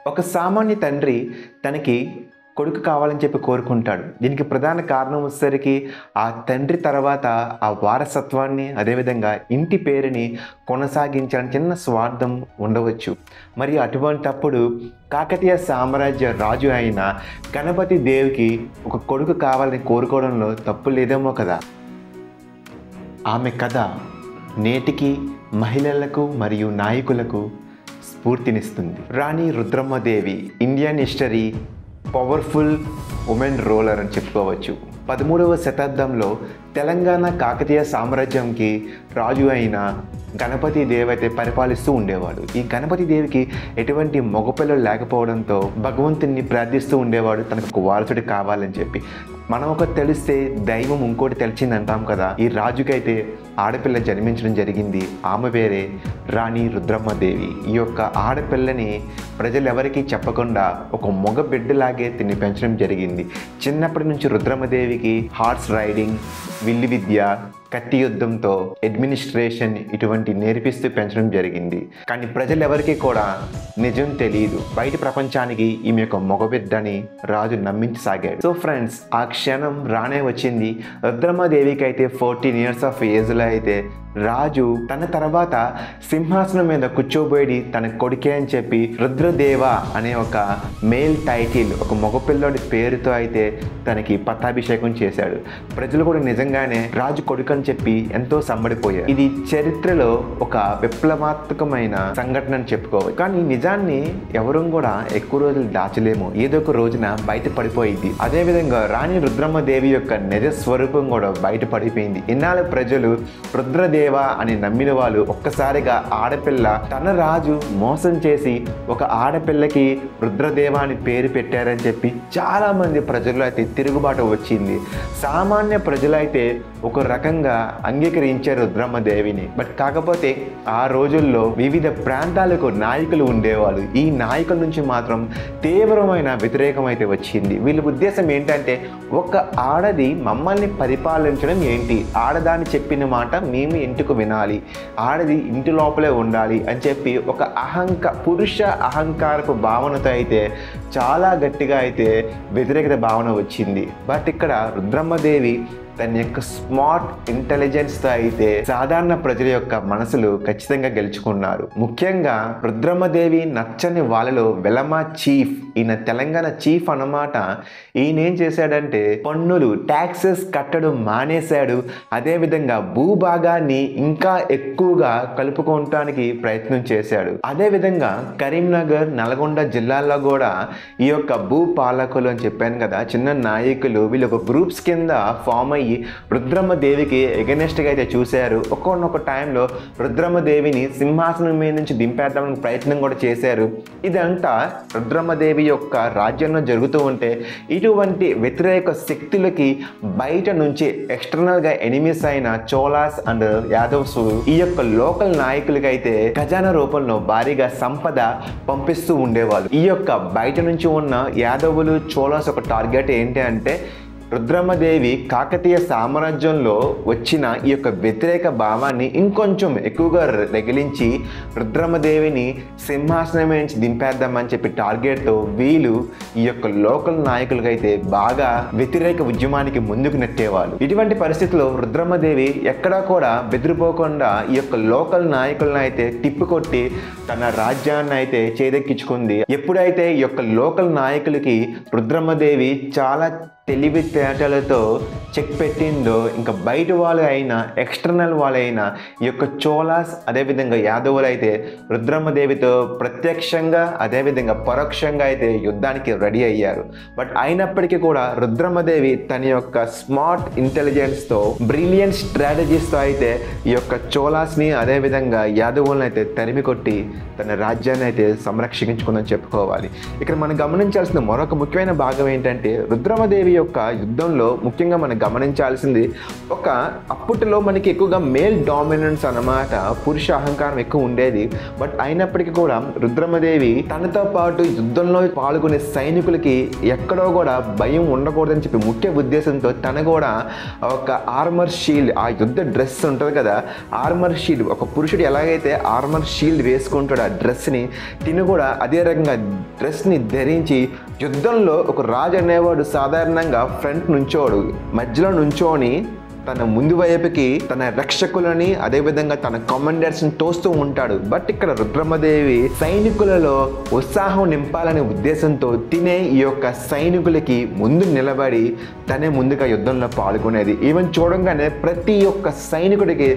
ఒక సామాన్య తండ్రి తనకి కొడుకు కావాలని చెప్పి కోరుకుంటాడు. దీనికి ప్రధాన కారణం వచ్చేసరికి ఆ తండ్రి తర్వాత ఆ వారసత్వాన్ని అదేవిధంగా ఇంటి పేరుని కొనసాగించాలని చిన్న స్వార్థం ఉండవచ్చు. మరి అటువంటప్పుడు కాకతీయ సామ్రాజ్య రాజు అయిన గణపతి దేవుకి ఒక కొడుకు కావాలని కోరుకోవడంలో తప్పు లేదేమో కదా. ఆమె కథ నేటికి మహిళలకు మరియు నాయకులకు స్ఫూర్తినిస్తుంది. Rani Rudrammadevi Indian history powerful women ruler అని చెప్పుకోవచ్చు. 13వ శతాబ్దంలో తెలంగాణ కాకతీయ సామ్రాజ్యంకి రాజు అయిన గణపతి దేవి అయితే పరిపాలిస్తూ ఉండేవాడు. ఈ గణపతి దేవికి ఎటువంటి మగపిల్లలు లేకపోవడంతో భగవంతుని ప్రార్థిస్తూ ఉండేవాడు తనకు ఒక వారసుడు కావాలని చెప్పి. మనం ఒక తెలిస్తే దైవం ఇంకోటి తెలిసింది అంటాం కదా. ఈ రాజుకైతే ఆడపిల్ల జన్మించడం జరిగింది. ఆమె పేరే రాణి రుద్రమ్మదేవి. ఈ యొక్క ఆడపిల్లని ప్రజలు ఎవరికీ చెప్పకుండా ఒక మగ బిడ్డలాగే తిని పెంచడం జరిగింది. చిన్నప్పటి నుంచి రుద్రమ్మదేవికి హార్స్ రైడింగ్, విల్లు విద్య, కత్తి యుద్ధంతో అడ్మినిస్ట్రేషన్ ఇటువంటి నేర్పిస్తూ పెంచడం జరిగింది. కానీ ప్రజలు ఎవరికి కూడా నిజం తెలియదు. బయట ప్రపంచానికి ఈమె యొక్క మగబిడ్డని రాజు నమ్మించసాగాడు. సో ఫ్రెండ్స్, ఆ క్షణం రానే వచ్చింది. రుద్రమ్మదేవికి అయితే 14 years ఆఫ్ ఏజ్లో అయితే రాజు తన తర్వాత సింహాసనం మీద కూర్చోబోయి తన కొడుకే అని చెప్పి రుద్రదేవ అనే ఒక మేల్ టైటిల్, ఒక మగపిల్లోడి పేరుతో అయితే తనకి పట్టాభిషేకం చేశాడు. ప్రజలు కూడా నిజంగానే రాజు కొడుకు అని చెప్పి ఎంతో సంబడిపోయారు. ఇది చరిత్రలో ఒక విప్లవాత్మకమైన సంఘటన అని చెప్పుకోవచ్చు. కానీ నిజాన్ని ఎవరూ కూడా ఎక్కువ రోజులు దాచలేము. ఏదో ఒక రోజున బయట పడిపోయింది. అదేవిధంగా రాణి రుద్రమ్మదేవి యొక్క నిజ స్వరూపం కూడా బయట పడిపోయింది. ఇన్నాళ్ళు ప్రజలు రుద్రదేవ అని నమ్మిన వాళ్ళు ఒక్కసారిగా ఆడపిల్ల తన రాజు మోసం చేసి ఒక ఆడపిల్లకి రుద్రదేవ అని పేరు పెట్టారని చెప్పి చాలా మంది ప్రజలు అయితే తిరుగుబాటు వచ్చింది. సామాన్య ప్రజలైతే ఒక రకంగా అంగీకరించారు రుద్రమ్మదేవిని. బట్ కాకపోతే ఆ రోజుల్లో వివిధ ప్రాంతాలకు నాయకులు ఉండేవాళ్ళు. ఈ నాయకుల నుంచి మాత్రం తీవ్రమైన వ్యతిరేకం అయితే వచ్చింది. వీళ్ళ ఉద్దేశం ఏంటంటే, ఒక ఆడది మమ్మల్ని పరిపాలించడం ఏంటి, ఆడదాన్ని చెప్పిన మాట మేము ఇంటికి వినాలి, ఆడది ఇంటి లోపలే ఉండాలి అని చెప్పి ఒక పురుష అహంకారపు భావనతో అయితే చాలా గట్టిగా అయితే వ్యతిరేకత భావన వచ్చింది. బట్ ఇక్కడ రుద్రమ్మదేవి తన యొక్క స్మార్ట్ ఇంటెలిజెన్స్తో అయితే సాధారణ ప్రజల యొక్క మనసులు ఖచ్చితంగా గెలుచుకున్నారు. ముఖ్యంగా రుద్రమ్మదేవి నచ్చని వాళ్ళలో వెలమా చీఫ్, ఈయన తెలంగాణ చీఫ్ అన్నమాట. ఈయన ఏం చేశాడంటే పన్నులు ట్యాక్సెస్ కట్టడం మానేశాడు. అదేవిధంగా భూభాగాన్ని ఇంకా ఎక్కువగా కలుపుకోవటానికి ప్రయత్నం చేశాడు. అదేవిధంగా కరీంనగర్, నల్గొండ జిల్లాల్లో కూడా ఈ యొక్క భూపాలకులు అని చెప్పాను కదా, చిన్న నాయకులు, వీళ్ళు ఒక గ్రూప్స్ కింద ఫామ్ అయ్యి రుద్రమ్మదేవికి ఎగనెస్ట్గా అయితే చూశారు. ఒక్కొక్క టైంలో రుద్రమ్మదేవిని సింహాసనం మీద నుంచి దింపేద్దామని ప్రయత్నం కూడా చేశారు. ఇదంతా రుద్రమ్మదేవి యొక్క రాజ్యంలో జరుగుతూ ఉంటే ఇటువంటి వ్యతిరేక శక్తులకి బయట నుంచి ఎక్స్టర్నల్గా ఎనిమీస్ అయిన చోళాస్ అండ్ యాదవ్స్ ఈ యొక్క లోకల్ నాయకులకి అయితే ఖజానా రూపంలో భారీగా సంపద పంపిస్తూ ఉండేవాళ్ళు. ఈ యొక్క బయట నుంచి ఉన్న యాదవులు, చోళాస్ ఒక టార్గెట్ ఏంటి అంటే రుద్రమ్మదేవి కాకతీయ సామ్రాజ్యంలో వచ్చిన ఈ యొక్క వ్యతిరేక భావాన్ని ఇంకొంచెం ఎక్కువగా రగిలించి రుద్రమ్మదేవిని సింహాసనం నుంచి దింపేద్దామని చెప్పి టార్గెట్తో వీళ్ళు ఈ యొక్క లోకల్ నాయకులకైతే బాగా వ్యతిరేక ఉద్యమానికి ముందుకు నెట్టేవాళ్ళు. ఇటువంటి పరిస్థితుల్లో రుద్రమ్మదేవి ఎక్కడా కూడా బెదిరిపోకుండా ఈ యొక్క లోకల్ నాయకులను అయితే తిప్పికొట్టి తన రాజ్యాన్ని అయితే చేదెక్కించుకుంది. ఎప్పుడైతే ఈ యొక్క లోకల్ నాయకులకి రుద్రమ్మదేవి చాలా తెలివితేటలతో చెక్ పెట్టిందో, ఇంకా బయట వాళ్ళు అయినా ఎక్స్టర్నల్ వాళ్ళైనా ఈ యొక్క చోళాస్ అదేవిధంగా యాదవులు అయితే రుద్రమ్మదేవితో ప్రత్యక్షంగా అదేవిధంగా పరోక్షంగా అయితే యుద్ధానికి రెడీ అయ్యారు. బట్ అయినప్పటికీ కూడా రుద్రమ్మదేవి తన యొక్క స్మార్ట్ ఇంటెలిజెన్స్తో, బ్రిలియంట్ స్ట్రాటజీస్తో అయితే ఈ యొక్క చోళాస్ని అదేవిధంగా యాదవులను అయితే తరిమి కొట్టి తన రాజ్యాన్ని అయితే సంరక్షించుకుందని చెప్పుకోవాలి. ఇక్కడ మనం గమనించాల్సిన మరొక ముఖ్యమైన భాగం ఏంటంటే రుద్రమ్మదేవి యొక్క యుద్ధంలో ముఖ్యంగా మనం గమనించాల్సింది అప్పటిలో మనకి ఎక్కువగా మేల్ డామినెన్స్ అన్నమాట, పురుష అహంకారం ఎక్కువ ఉండేది. బట్ అయినప్పటికీ కూడా రుద్రమదేవి తనతో పాటు యుద్ధంలో పాల్గొనే సైనికులకి ఎక్కడో కూడా భయం ఉండకూడదని చెప్పి ముఖ్య ఉద్దేశంతో తను కూడా ఒక ఆర్మర్ షీల్డ్, ఆ యుద్ధ డ్రెస్ ఉంటుంది కదా, ఆర్మర్ షీల్డ్, ఒక పురుషుడు ఎలాగైతే ఆర్మర్ షీల్డ్ వేసుకుంటాడు ఆ డ్రెస్ని, తిను కూడా అదే రకంగా డ్రెస్ని ధరించి యుద్ధంలో ఒక రాజు అనేవాడు సాధారణంగా ఫ్రంట్ నుంచోడు, మధ్యలో నుంచోని తన ముందు వైపుకి తన రక్షకులని అదేవిధంగా తన కమాండర్స్ని తోస్తూ ఉంటాడు. బట్ ఇక్కడ రుద్రమదేవి సైనికులలో ఉత్సాహం నింపాలనే ఉద్దేశంతో తినే ఈ యొక్క సైనికులకి ముందు నిలబడి తనే ముందుగా యుద్ధంలో పాల్గొనేది. ఈవెన్ చూడంగానే ప్రతి ఒక్క సైనికుడికి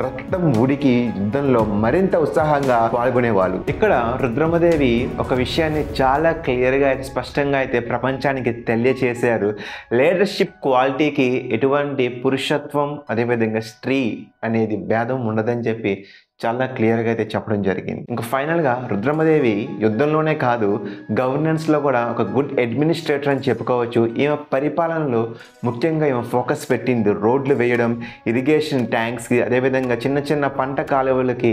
రక్తం ఉడికి యుద్ధంలో మరింత ఉత్సాహంగా పాల్గొనేవాళ్ళు. ఇక్కడ రుద్రమదేవి ఒక విషయాన్ని చాలా క్లియర్గా స్పష్టంగా అయితే ప్రపంచానికి తెలియచేశారు. లీడర్షిప్ క్వాలిటీకి ఎటువంటి పురుషత్వం అదేవిధంగా స్త్రీ అనేది భేదం ఉండదని చెప్పి చాలా క్లియర్గా అయితే చెప్పడం జరిగింది. ఇంకా ఫైనల్గా రుద్రమదేవి యుద్ధంలోనే కాదు గవర్నెన్స్లో కూడా ఒక గుడ్ అడ్మినిస్ట్రేటర్ అని చెప్పుకోవచ్చు. ఈమె పరిపాలనలో ముఖ్యంగా ఈమె ఫోకస్ పెట్టింది రోడ్లు వేయడం, ఇరిగేషన్ ట్యాంక్స్కి, అదేవిధంగా చిన్న చిన్న పంట కాలువలకి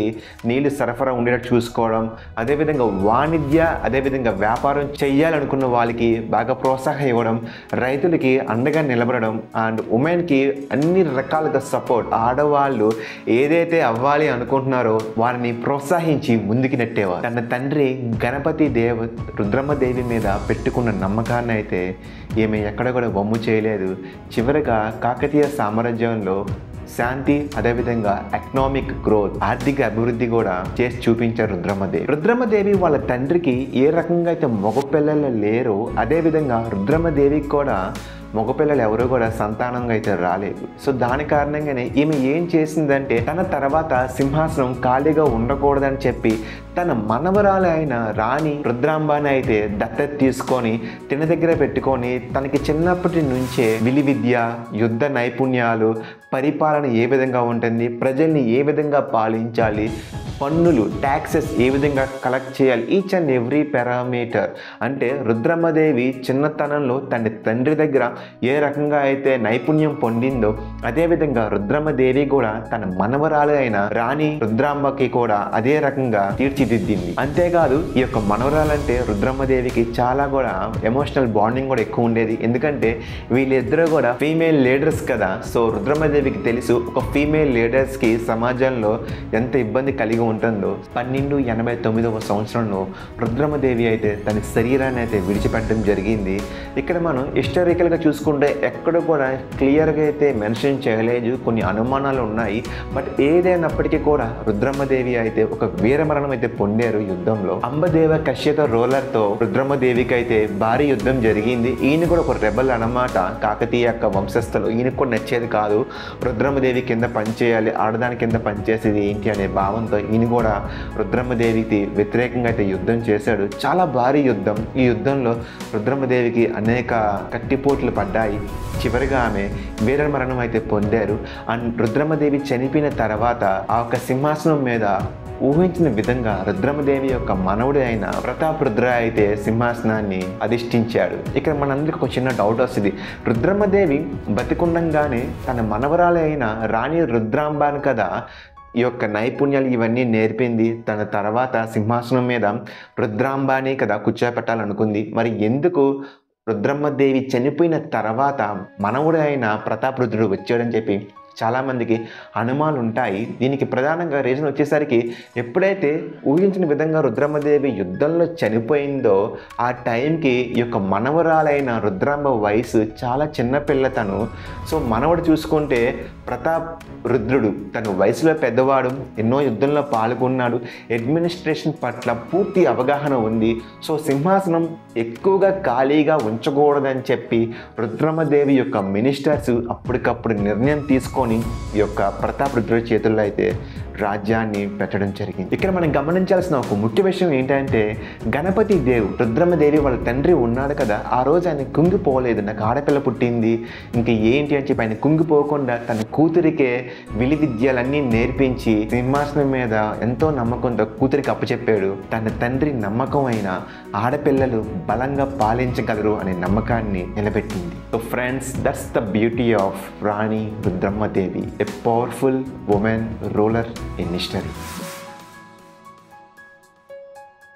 నీళ్లు సరఫరా ఉండేటట్టు చూసుకోవడం, అదేవిధంగా వాణిజ్య అదేవిధంగా వ్యాపారం చేయాలనుకున్న వాళ్ళకి బాగా ప్రోత్సాహం ఇవ్వడం, రైతులకి అండగా నిలబడడం అండ్ ఉమెన్కి అన్ని రకాలుగా సపోర్ట్, ఆడవాళ్ళు ఏదైతే అవ్వాలి అనుకుంటున్నారో వారిని ప్రోత్సహించి ముందుకు నెట్టేవారు. తన తండ్రి గణపతి రుద్రమదేవి మీద పెట్టుకున్న నమ్మకాన్ని అయితే ఈమె ఎక్కడ కూడా వమ్ము చేయలేదు. చివరిగా కాకతీయ సామ్రాజ్యంలో శాంతి అదేవిధంగా ఎకనామిక్ గ్రోత్, ఆర్థిక అభివృద్ధి కూడా చేసి చూపించారు రుద్రమదేవి. రుద్రమదేవి వాళ్ళ తండ్రికి ఏ రకంగా అయితే మగపిల్లలు లేరో అదేవిధంగా రుద్రమదేవికి కూడా మగపిల్లలు ఎవరు కూడా సంతానంగా అయితే రాలేదు. సో దాని కారణంగానే ఈమె ఏం చేసిందంటే తన తర్వాత సింహాసనం ఖాళీగా ఉండకూడదని చెప్పి తన మనవరాలు అయిన రాణి రుద్రాంబాని అయితే దత్తత తీసుకొని తిన దగ్గర పెట్టుకొని తనకి చిన్నప్పటి నుంచే విలువిద్య, యుద్ధ నైపుణ్యాలు, పరిపాలన ఏ విధంగా ఉంటుంది, ప్రజల్ని ఏ విధంగా పాలించాలి, పన్నులు ట్యాక్సెస్ ఏ విధంగా కలెక్ట్ చేయాలి, ఈచ్ అండ్ ఎవ్రీ పారామీటర్. అంటే రుద్రమదేవి చిన్నతనంలో తన తండ్రి దగ్గర ఏ రకంగా అయితే నైపుణ్యం పొందిందో అదేవిధంగా రుద్రమదేవి కూడా తన మనవరాలు అయిన రాణి రుద్రాంబకి కూడా అదే రకంగా తీర్చిదిద్దింది. అంతేకాదు ఈ యొక్క మనవరాలంటే రుద్రమదేవికి చాలా కూడా ఎమోషనల్ బాండింగ్ కూడా ఎక్కువ ఉండేది. ఎందుకంటే వీళ్ళిద్దరూ కూడా ఫీమేల్ లీడర్స్ కదా. సో రుద్రమదేవికి తెలుసు ఒక ఫీమేల్ లీడర్స్కి సమాజంలో ఎంత ఇబ్బంది కలిగి ఉంటుందో. 1289వ సంవత్సరంలో రుద్రమదేవి అయితే తన శరీరాన్ని అయితే విడిచిపెట్టడం జరిగింది. ఇక్కడ మనం హిస్టారికల్గా చూసుకుంటే ఎక్కడ కూడా క్లియర్గా అయితే మెన్షన్ చేయలేదు, కొన్ని అనుమానాలు ఉన్నాయి. బట్ ఏదైనప్పటికీ కూడా రుద్రమదేవి అయితే ఒక వీరమరణం అయితే పొందారు యుద్ధంలో. అంబదేవ కశ్యత రోలర్తో రుద్రమదేవికి అయితే భారీ యుద్ధం జరిగింది. ఈయన కూడా ఒక రెబల్ అన్నమాట, కాకతీయ యొక్క వంశస్థులు. ఈయనకు కూడా నచ్చేది కాదు రుద్రమదేవి కింద పనిచేయాలి, ఆడదాని కింద పనిచేసేది ఏంటి అనే భావంతో ఈయన కూడా రుద్రమదేవికి వ్యతిరేకంగా అయితే యుద్ధం చేశాడు. చాలా భారీ యుద్ధం. ఈ యుద్ధంలో రుద్రమదేవికి అనేక కత్తిపోట్లు పడ్డాయి. చివరిగా ఆమె వీరమరణం అయితే పొందారు. అండ్ రుద్రమదేవి చనిపోయిన తర్వాత ఆ యొక్క సింహాసనం మీద ఊహించిన విధంగా రుద్రమదేవి యొక్క మనవుడు అయిన ప్రతాప్ రుద్ర అయితే సింహాసనాన్ని అధిష్ఠించాడు. ఇక్కడ మనందరికి ఒక చిన్న డౌట్ వస్తుంది. రుద్రమదేవి బతికుండంగానే తన మనవరాలు అయిన రాణి రుద్రాంబాను కదా ఈ యొక్క నైపుణ్యాలు ఇవన్నీ నేర్పింది. తన తర్వాత సింహాసనం మీద రుద్రాంబాని కదా కూర్చోపెట్టాలనుకుంది. మరి ఎందుకు రుద్రమదేవి చనిపోయిన తర్వాత మనవుడు అయిన ప్రతాప్ రుద్రుడు వచ్చాడని చెప్పి చాలామందికి అనుమానాలు ఉంటాయి. దీనికి ప్రధానంగా రీజన్ వచ్చేసరికి ఎప్పుడైతే ఊహించిన విధంగా రుద్రమదేవి యుద్ధంలో చనిపోయిందో ఆ టైంకి ఈ యొక్క మనవరాలైన రుద్రాంబ వయసు చాలా చిన్నపిల్ల తను. సో మనవడు చూసుకుంటే ప్రతాప్ రుద్రుడు తను వయసులో పెద్దవాడు, ఎన్నో యుద్ధంలో పాల్గొన్నాడు, అడ్మినిస్ట్రేషన్ పట్ల పూర్తి అవగాహన ఉంది. సో సింహాసనం ఎక్కువగా ఖాళీగా ఉంచకూడదని చెప్పి రుద్రమదేవి యొక్క మినిస్టర్స్ అప్పటికప్పుడు నిర్ణయం తీసుకొని ఈ యొక్క ప్రతాప్ రుద్రుడి చేతుల్లో అయితే రాజ్యాన్ని పెట్టడం జరిగింది. ఇక్కడ మనం గమనించాల్సిన ఒక ముఖ్య విషయం ఏంటంటే గణపతి దేవు రుద్రమ్మదేవి వాళ్ళ తండ్రి ఉన్నాడు కదా, ఆ రోజు ఆయన కుంగిపోలేదు. నాకు ఆడపిల్ల పుట్టింది ఇంక ఏంటి అని చెప్పి ఆయన కుంగిపోకుండా తన కూతురికే విలువిద్యలన్నీ నేర్పించి సింహాసనం మీద ఎంతో నమ్మకంతో కూతురికి అప్పచెప్పాడు. తన తండ్రి నమ్మకం అయిన ఆడపిల్లలు బలంగా పాలించగలరు అనే నమ్మకాన్ని నిలబెట్టింది. So friends, that's the beauty of Rani Rudrammadevi, a powerful women ruler in history.